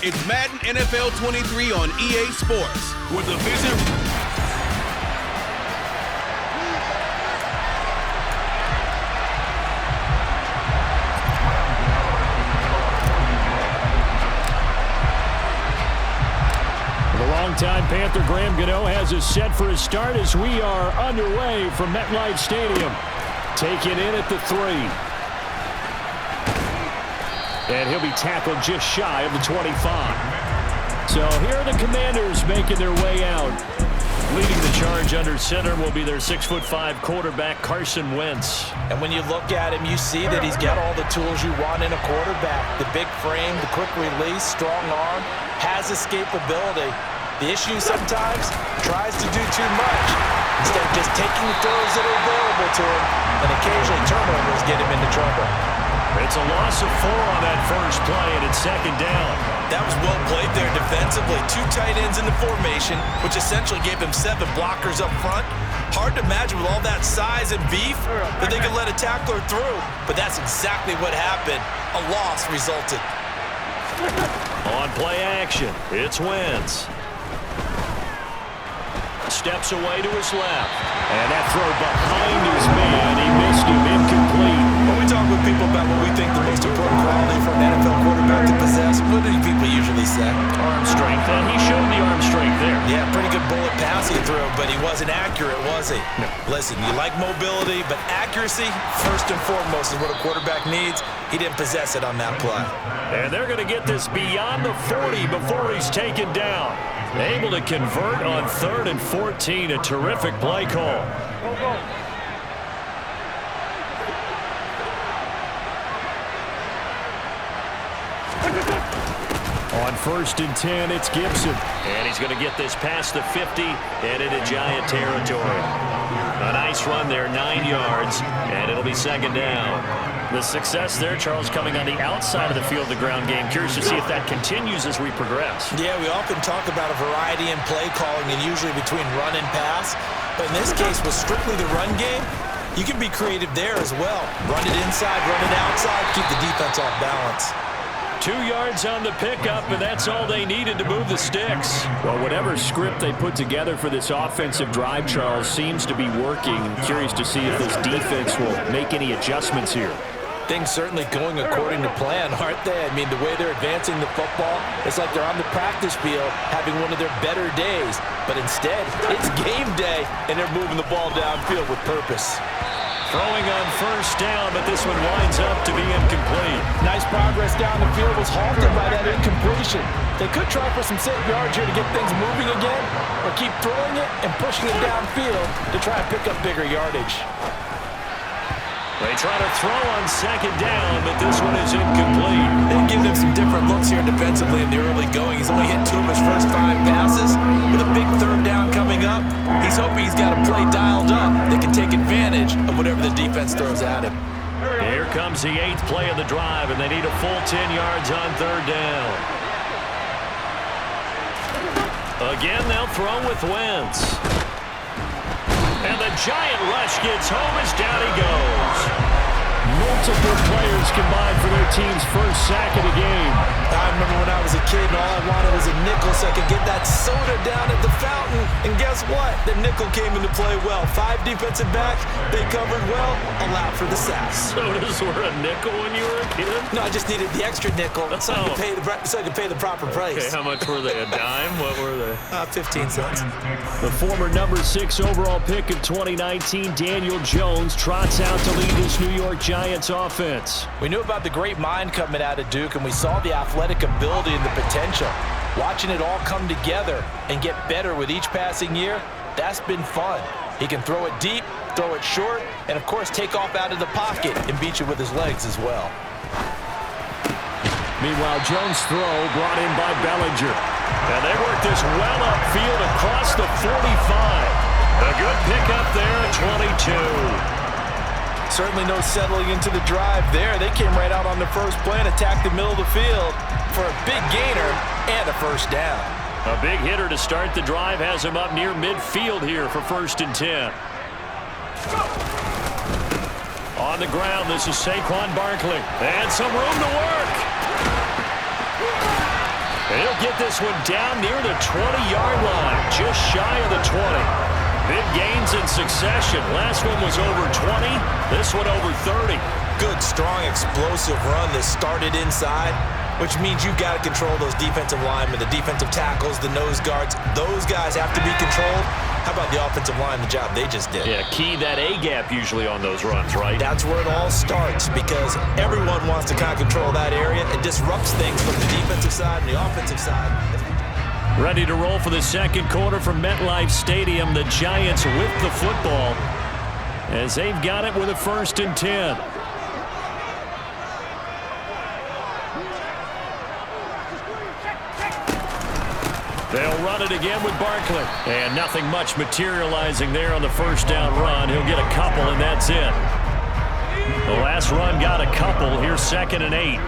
It's Madden NFL 23 on EA Sports. With the vision... Longtime Panther Graham Gano has us set for his start as we are underway from MetLife Stadium. Taken in at the 3. And he'll be tackled just shy of the 25. So here are the Commanders making their way out. Leading the charge under center will be their 6'5" quarterback, Carson Wentz. And when you look at him, you see that he's got all the tools you want in a quarterback. The big frame, the quick release, strong arm, has escapability. The issue sometimes tries to do too much instead of just taking the throws that are available to him, and occasionally turnovers get him into trouble. It's a loss of 4 on that first play, and it's second down. That was well played there defensively. 2 tight ends in the formation, which essentially gave him 7 blockers up front. Hard to imagine with all that size and beef that they could let a tackler through, but that's exactly what happened. A loss resulted. On play action, it's Wentz. Steps away to his left. And that throw behind his man. He missed him. Incomplete. When we talk with people about what we think the most important quality for an NFL quarterback to possess, what do people usually say? Arm strength. And he showed the arm strength there. Yeah, pretty good bullet pass he threw, but he wasn't accurate, was he? No. Listen, you like mobility, but accuracy, first and foremost, is what a quarterback needs. He didn't possess it on that play. And they're going to get this beyond the 40 before he's taken down. Able to convert on 3rd and 14. A terrific play call. On 1st and 10, it's Gibson. And he's going to get this past the 50 and into Giant territory. A nice run there, 9 yards, and it'll be second down. The success there, Charles, coming on the outside of the field, the ground game. Curious to see if that continues as we progress. Yeah, we often talk about a variety in play calling and usually between run and pass. But in this case, with strictly the run game, you can be creative there as well. Run it inside, run it outside, keep the defense off balance. 2 yards on the pickup, and that's all they needed to move the sticks. Well, whatever script they put together for this offensive drive, Charles, seems to be working. Curious to see if this defense will make any adjustments here. Things certainly going according to plan, aren't they? I mean, the way they're advancing the football, it's like they're on the practice field having one of their better days. But instead, it's game day, and they're moving the ball downfield with purpose. Throwing on 1st down, but this one winds up to be incomplete. Nice progress down the field was halted by that incompletion. They could try for some safe yards here to get things moving again, or keep throwing it and pushing it downfield to try and pick up bigger yardage. They try to throw on 2nd down, but this one is incomplete. They've given him some different looks here defensively in the early going. He's only hit 2 of his first 5 passes. With a big 3rd down coming up, he's hoping he's got a play dialed up that can take advantage of whatever the defense throws at him. Here comes the 8th play of the drive, and they need a full 10 yards on 3rd down. Again, they'll throw with Wentz. And the giant rush gets home as down he goes. Multiple players combined for their team's first sack of the game. I remember when I was a kid and all I wanted was a nickel so I could get that soda down at the fountain. And guess what? The nickel came into play well. 5 defensive backs, they covered well, allowed for the sack. Sodas were a nickel when you were a kid? No, I just needed the extra nickel so I could pay the proper price. Okay, how much were they? A dime? What were they? 15 cents. The former number 6 overall pick of 2019, Daniel Jones, trots out to lead this New York Giants offense. We knew about the great mind coming out of Duke, and we saw the athletic ability and the potential. Watching it all come together and get better with each passing year, that's been fun. He can throw it deep, throw it short, and of course take off out of the pocket and beat you with his legs as well. Meanwhile, Jones' throw brought in by Bellinger. And they work this well upfield across the 45. A good pickup there at 22. Certainly no settling into the drive there. They came right out on the first play and attacked the middle of the field for a big gainer and a 1st down. A big hitter to start the drive has him up near midfield here for 1st and 10. On the ground, this is Saquon Barkley. And some room to work. And he'll get this one down near the 20-yard line, just shy of the 20. Big gains in succession. Last one was over 20. This one over 30. Good, strong, explosive run that started inside, which means you've got to control those defensive linemen, the defensive tackles, the nose guards. Those guys have to be controlled. How about the offensive line, the job they just did? Yeah, key that A-gap usually on those runs, right? That's where it all starts because everyone wants to kind of control that area. It disrupts things from the defensive side and the offensive side. Ready to roll for the second quarter from MetLife Stadium. The Giants with the football as they've got it with a 1st and 10. They'll run it again with Barkley. And nothing much materializing there on the first down run. He'll get a couple, and that's it. The last run got a couple. Here's 2nd and 8.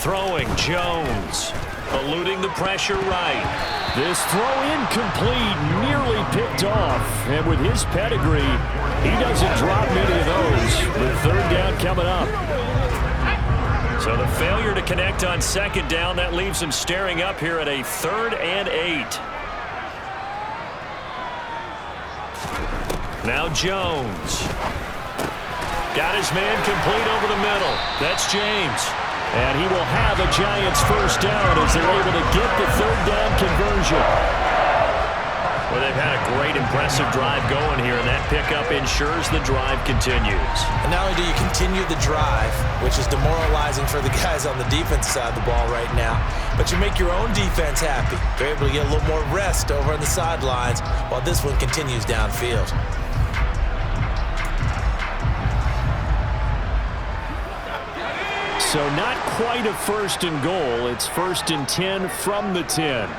Throwing, Jones. Eluding the pressure right. This throw incomplete, nearly picked off. And with his pedigree, he doesn't drop many of those. But 3rd down coming up. So the failure to connect on 2nd down, that leaves him staring up here at a 3rd and 8. Now Jones. Got his man complete over the middle. That's James. And he will have a Giants 1st down as they're able to get the 3rd down conversion. Well, they've had a great, impressive drive going here, and that pickup ensures the drive continues. And not only do you continue the drive, which is demoralizing for the guys on the defense side of the ball right now, but you make your own defense happy. They're able to get a little more rest over on the sidelines while this one continues downfield. So not quite a 1st and goal. It's 1st and 10 from the 10.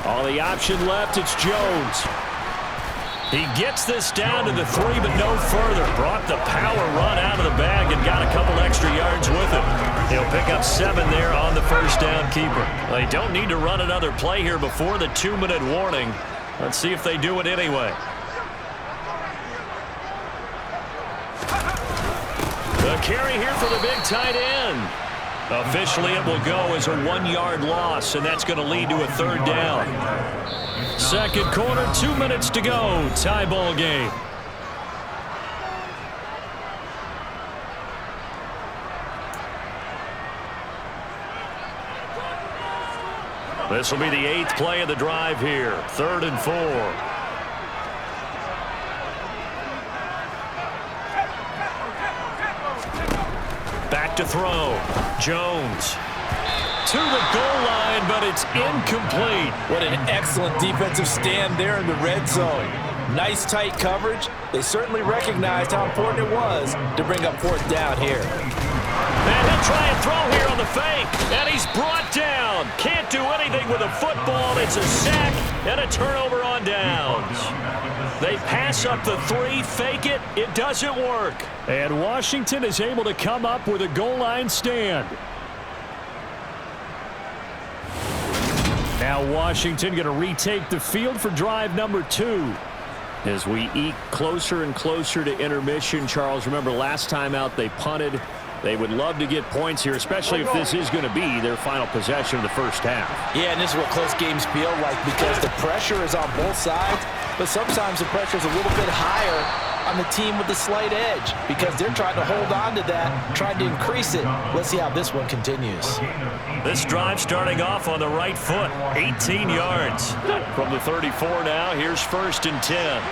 All the option left, it's Jones. He gets this down to the 3, but no further. Brought the power run out of the bag and got a couple extra yards with him. He'll pick up 7 there on the 1st down keeper. They don't need to run another play here before the 2-minute warning. Let's see if they do it anyway. The carry here for the big tight end. Officially, it will go as a 1-yard loss, and that's going to lead to a 3rd down. 2nd quarter, 2 minutes to go. Tie ball game. This will be the 8th play of the drive here. 3rd and 4. Back to throw. Jones. To the goal line, but it's incomplete. What an excellent defensive stand there in the red zone. Nice tight coverage. They certainly recognized how important it was to bring up 4th down here. And he'll try and throw here on the fake. And he's brought down. Can't do anything with a football. It's a sack and a turnover on downs. They pass up the 3, fake it. It doesn't work. And Washington is able to come up with a goal line stand. Now Washington going to retake the field for drive number 2. As we eke closer and closer to intermission, Charles, remember last time out they punted. They would love to get points here, especially if this is going to be their final possession of the 1st half. Yeah, and this is what close games feel like because the pressure is on both sides, but sometimes the pressure is a little bit higher on the team with the slight edge because they're trying to hold on to that, trying to increase it. Let's see how this one continues. This drive starting off on the right foot, 18 yards. From the 34 now, here's 1st and 10.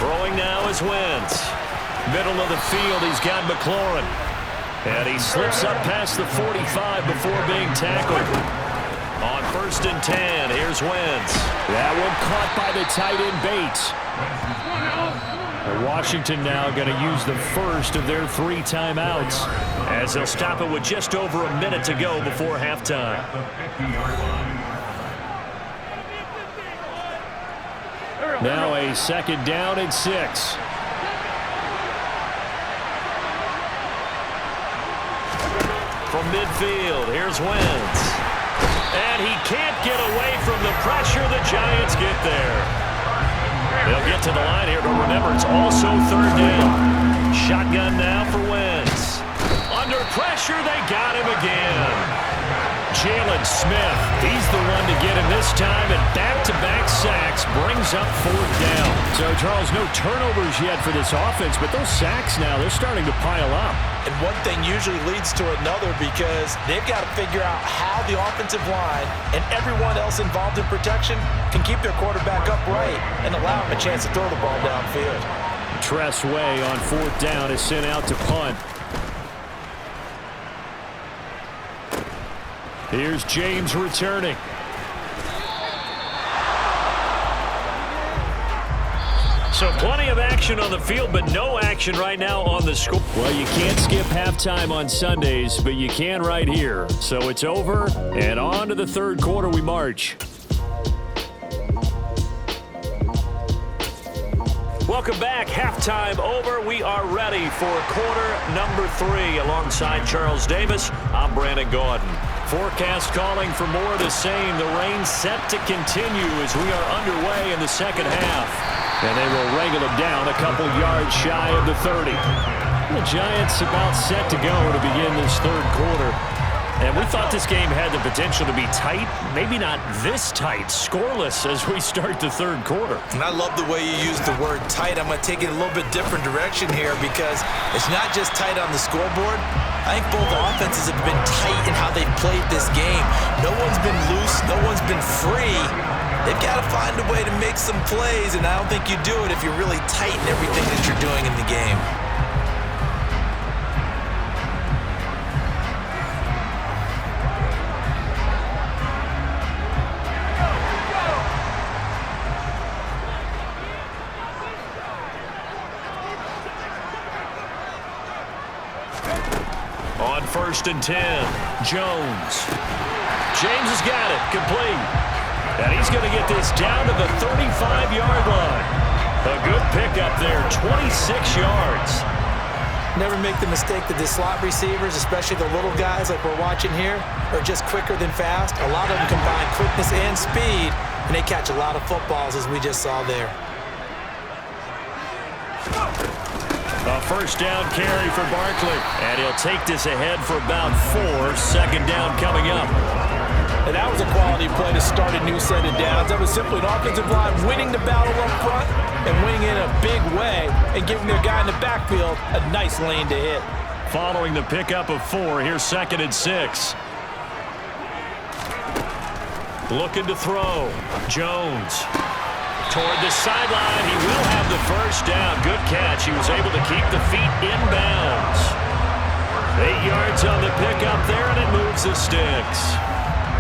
Throwing now is Wentz. Middle of the field, he's got McLaurin. And he slips up past the 45 before being tackled. On 1st and 10, here's Wentz. That one caught by the tight end Bates. And Washington now going to use the first of their 3 timeouts as they'll stop it with just over a minute to go before halftime. Now a 2nd down and 6. From from midfield. Here's Wentz. And he can't get away from the pressure. The Giants get there. They'll get to the line here, but remember, it's also third down. Shotgun now for Wentz. Under pressure, they got him again. Jalen Smith, he's the one to get him this time, and back-to-back sacks brings up fourth down. So, Charles, no turnovers yet for this offense, but those sacks now, they're starting to pile up. And one thing usually leads to another because they've got to figure out how the offensive line and everyone else involved in protection can keep their quarterback upright and allow him a chance to throw the ball downfield. Tress Way on fourth down is sent out to punt. Here's James returning. So plenty of action on the field, but no action right now on the score. Well, you can't skip halftime on Sundays, but you can right here. So it's over, and on to the third quarter we march. Welcome back. Halftime over. We are ready for quarter number 3. Alongside Charles Davis, I'm Brandon Gaudin. Forecast calling for more of the same. The rain set to continue as we are underway in the second half. And they will wrangle him down a couple yards shy of the 30. The Giants about set to go to begin this third quarter. And we thought this game had the potential to be tight, maybe not this tight, scoreless as we start the third quarter. And I love the way you use the word tight. I'm going to take it a little bit different direction here because it's not just tight on the scoreboard. I think both offenses have been tight in how they've played this game. No one's been loose. No one's been free. They've got to find a way to make some plays, and I don't think you do it if you're really tight in everything that you're doing in the game. On 1st and 10, Jones. James has got it, complete. And he's going to get this down to the 35-yard line. A good pickup there, 26 yards. Never make the mistake that the slot receivers, especially the little guys like we're watching here, are just quicker than fast. A lot of them combine quickness and speed, and they catch a lot of footballs, as we just saw there. A first down carry for Barkley. And he'll take this ahead for about 4. Second down coming up. And that was a quality play to start a new set of downs. That was simply an offensive line winning the battle up front and winning it in a big way and giving their guy in the backfield a nice lane to hit. Following the pickup of 4, here's 2nd and 6. Looking to throw. Jones. Toward the sideline, he will have the first down. Good catch. He was able to keep the feet inbounds. 8 yards on the pickup there, and it moves the sticks.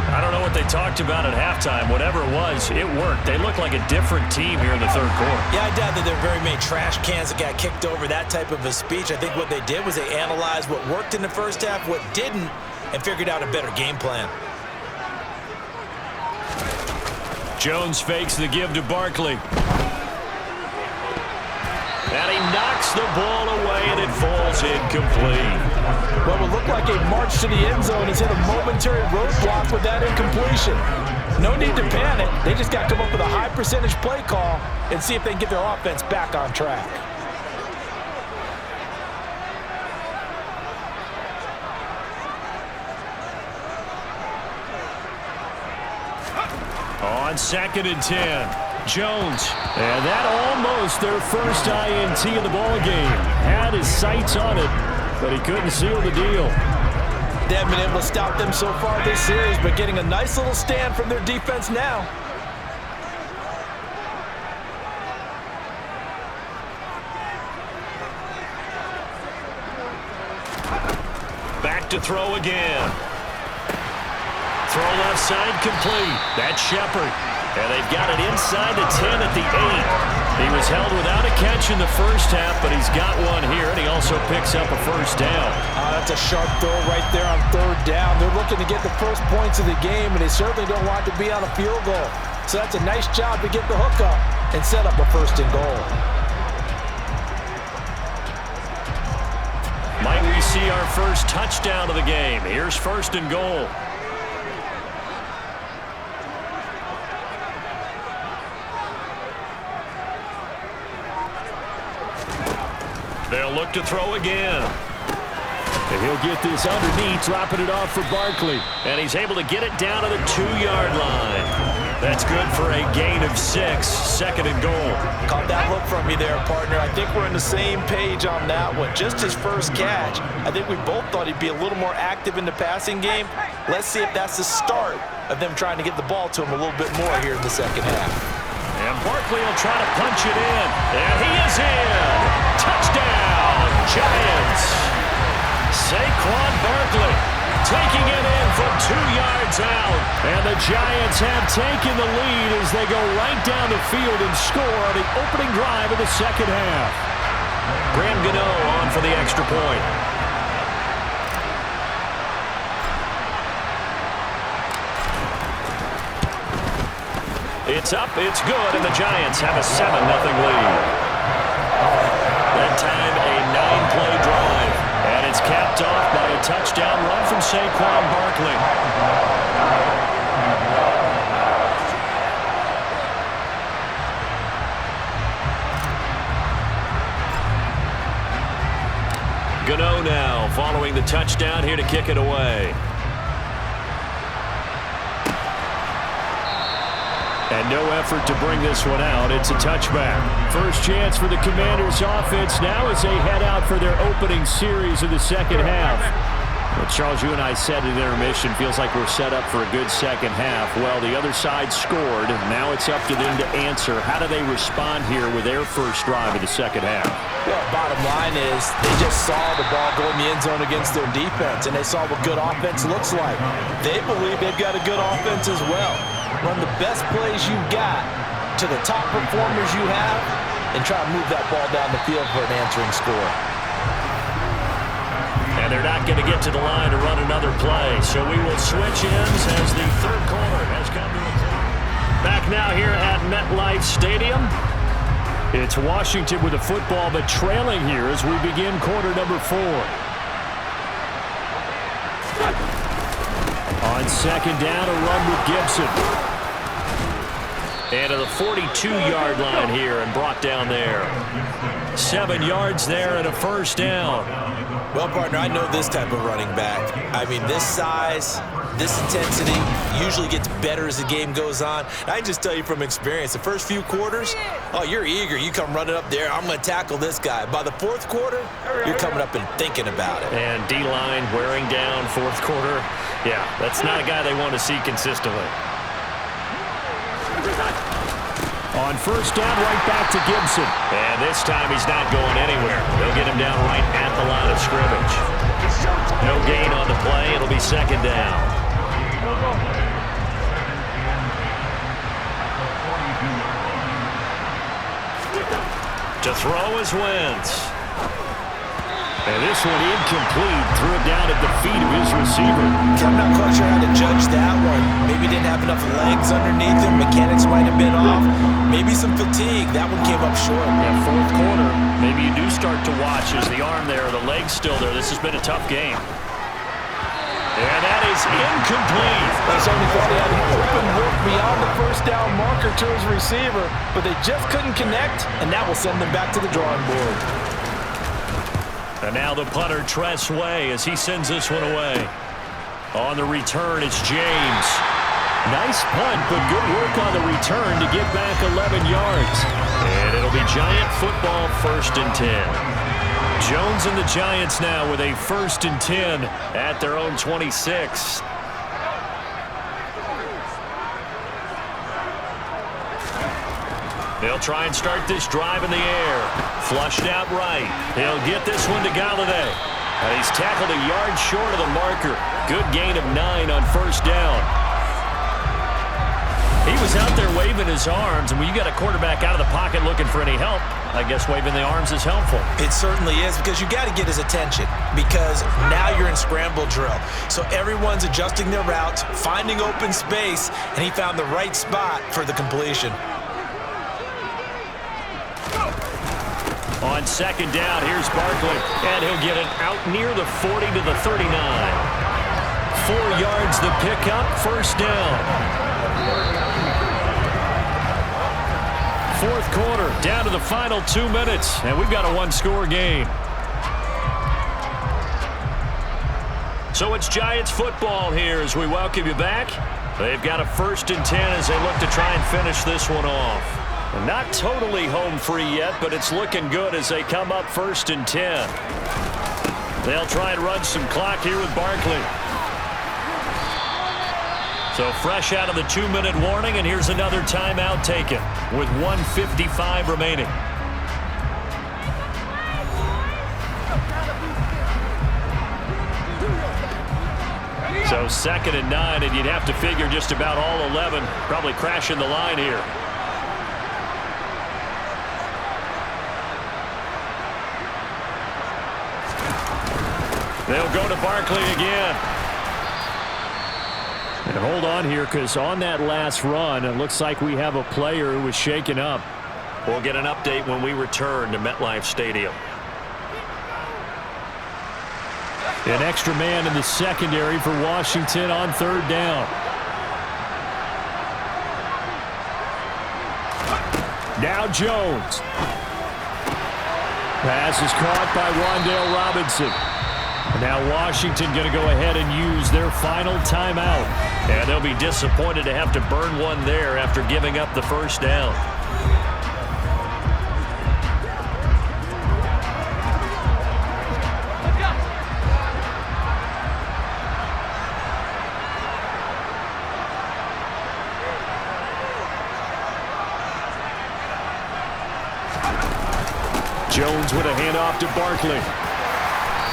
I don't know what they talked about at halftime. Whatever it was, it worked. They look like a different team here in the third quarter. Yeah, I doubt that there are very many trash cans that got kicked over, that type of a speech. I think what they did was they analyzed what worked in the first half, what didn't, and figured out a better game plan. Jones fakes the give to Barkley. And he knocks the ball away, and it falls incomplete. What would look like a march to the end zone has hit a momentary roadblock with that incompletion. No need to panic. They just got to come up with a high percentage play call and see if they can get their offense back on track. On 2nd and 10. Jones. And that almost their first INT of the ball game. Had his sights on it, but he couldn't seal the deal. They haven't been able to stop them so far this series, but getting a nice little stand from their defense now. Back to throw again. Throw left side complete. That's Shepard. And they've got it inside the 10 at the 8. He was held without a catch in the first half, but he's got one here, and he also picks up a first down. That's a sharp throw right there on 3rd down. They're looking to get the first points of the game, and they certainly don't want to be on a field goal. So that's a nice job to get the hook up and set up a 1st and goal. Might we see our first touchdown of the game? Here's 1st and goal. They'll look to throw again. And he'll get this underneath, dropping it off for Barkley. And he's able to get it down to the 2-yard line. That's good for a gain of 6, 2nd and goal. Caught that look from you there, partner. I think we're on the same page on that one. Just his first catch. I think we both thought he'd be a little more active in the passing game. Let's see if that's the start of them trying to get the ball to him a little bit more here in the second half. And Barkley will try to punch it in. And he is in. Touchdown, Giants. Saquon Barkley taking it in from 2 yards out. And the Giants have taken the lead as they go right down the field and score on the opening drive of the second half. Graham Gano on for the extra point. It's up, it's good, and the Giants have a 7-0 lead. That time, a 9-play drive. And it's capped off by a touchdown run from Saquon Barkley. Gano now following the touchdown here to kick it away. And no effort to bring this one out. It's a touchback. First chance for the Commanders' offense now as they head out for their opening series of the second half. Well, Charles, you and I said at intermission, feels like we're set up for a good second half. Well, the other side scored. Now it's up to them to answer. How do they respond here with their first drive of the second half? Well, bottom line is they just saw the ball go in the end zone against their defense, and they saw what good offense looks like. They believe they've got a good offense as well. Run the best plays you've got to the top performers you have and try to move that ball down the field for an answering score. And they're not going to get to the line to run another play. So we will switch ends as the third quarter has come to a close. Back now here at MetLife Stadium. It's Washington with the football, but trailing here as we begin quarter number 4. On second down, a run with Gibson. And to the 42-yard line here and brought down there. 7 yards there and a first down. Well, partner, I know this type of running back. I mean, this size, this intensity usually gets better as the game goes on. I just tell you from experience, the first few quarters, oh, you're eager. You come running up there, I'm going to tackle this guy. By the fourth quarter, you're coming up and thinking about it. And D-line wearing down fourth quarter. Yeah, that's not a guy they want to see consistently. On first down, right back to Gibson. And this time he's not going anywhere. They'll get him down right at the line of scrimmage. No gain on the play. It'll be second down. To throw is Wentz. And this one incomplete. Threw it down at the feet of his receiver. I'm not quite sure how to judge that one. Maybe didn't have enough legs underneath him. Mechanics might have been off. Maybe some fatigue. That one came up short. Yeah, fourth quarter. Maybe you do start to watch as the arm there, the leg's still there. This has been a tough game. And that is incomplete. They certainly thought he had an open look beyond the first down marker to his receiver, but they just couldn't connect, and that will send them back to the drawing board. And now the punter, Tress Way, as he sends this one away. On the return, it's James. Nice punt, but good work on the return to get back 11 yards. And it'll be Giant football, 1st and 10. Jones and the Giants now with a 1st and 10 at their own 26. They'll try and start this drive in the air. Flushed out right. He'll get this one to Galladay. And he's tackled a yard short of the marker. Good gain of 9 on first down. He was out there waving his arms, and when you got a quarterback out of the pocket looking for any help, I guess waving the arms is helpful. It certainly is, because you got to get his attention, because now you're in scramble drill. So everyone's adjusting their routes, finding open space, and he found the right spot for the completion. On second down, here's Barkley, and he'll get it out near the 40 to the 39. 4 yards the pickup, first down. Fourth quarter, down to the final 2 minutes, and we've got a one-score game. So it's Giants football here as we welcome you back. They've got a 1st and 10 as they look to try and finish this one off. Not totally home free yet, but it's looking good as they come up 1st and 10. They'll try and run some clock here with Barkley. So fresh out of the 2-minute warning, and here's another timeout taken with 1:55 remaining. So 2nd and 9, and you'd have to figure just about all 11 probably crashing the line here. They'll go to Barkley again. And hold on here, because on that last run, it looks like we have a player who was shaken up. We'll get an update when we return to MetLife Stadium. An extra man in the secondary for Washington on 3rd down. Now Jones. Pass is caught by Wan'Dale Robinson. Now Washington going to go ahead and use their final timeout. And they'll be disappointed to have to burn one there after giving up the first down. Jones with a handoff to Barkley.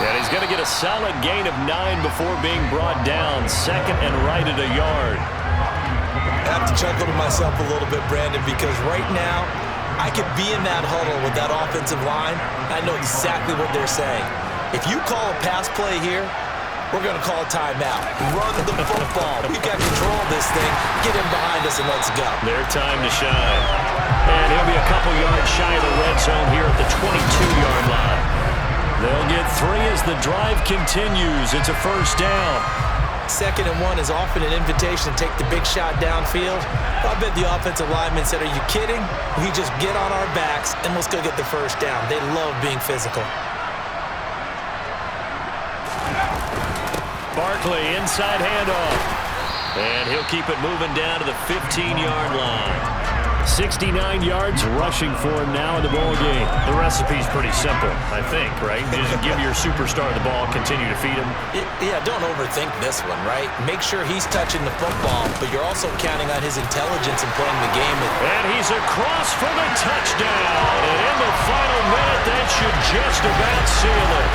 And he's going to get a solid gain of 9 before being brought down. 2nd and right at a yard. I have to chuckle to myself a little bit, Brandon, because right now I could be in that huddle with that offensive line. I know exactly what they're saying. If you call a pass play here, we're going to call a timeout. Run the football. We've got control of this thing. Get him behind us and let's go. Their time to shine. And he'll be a couple yards shy of the red zone here at the 22-yard line. They'll get 3 as the drive continues. It's a first down. 2nd and 1 is often an invitation to take the big shot downfield. I bet the offensive lineman said, are you kidding? We just get on our backs and let's go get the first down. They love being physical. Barkley, inside handoff. And he'll keep it moving down to the 15-yard line. 69 yards rushing for him now in the ball game. The recipe's pretty simple, I think, right? Just give your superstar the ball, continue to feed him. Yeah, don't overthink this one, right? Make sure he's touching the football, but you're also counting on his intelligence in playing the game. And he's across for the touchdown. And in the final minute, that should just about seal it.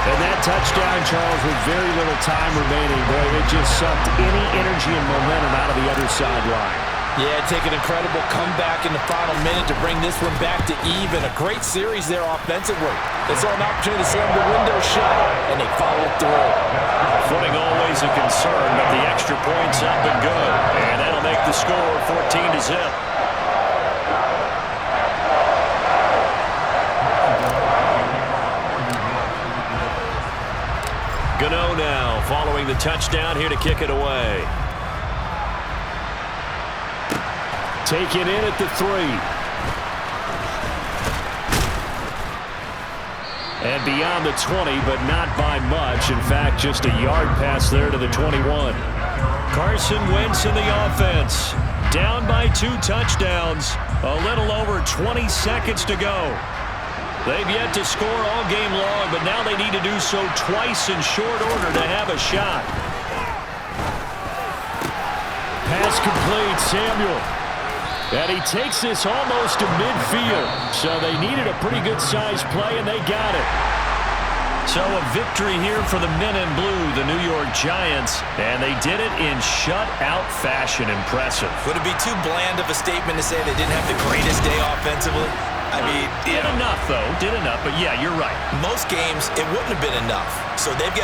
And that touchdown, Charles, with very little time remaining, boy, it just sucked any energy and momentum out of the other sideline. Yeah, take an incredible comeback in the final minute to bring this one back to even. A great series there offensively. They saw an opportunity to slam the window shut, and they followed through. Footing always a concern, but the extra point's up and good. And that'll make the score 14-0. Gano now following the touchdown here to kick it away. Taken in at the 3. And beyond the 20, but not by much. In fact, just a yard pass there to the 21. Carson Wentz in the offense. Down by 2 touchdowns. A little over 20 seconds to go. They've yet to score all game long, but now they need to do so twice in short order to have a shot. Pass complete, Samuel. And he takes this almost to midfield. So they needed a pretty good-sized play, and they got it. So a victory here for the men in blue, the New York Giants, and they did it in shutout fashion. Impressive. Would it be too bland of a statement to say they didn't have the greatest day offensively? I mean, did enough, though. Did enough, but yeah, you're right. Most games, it wouldn't have been enough. So they've got to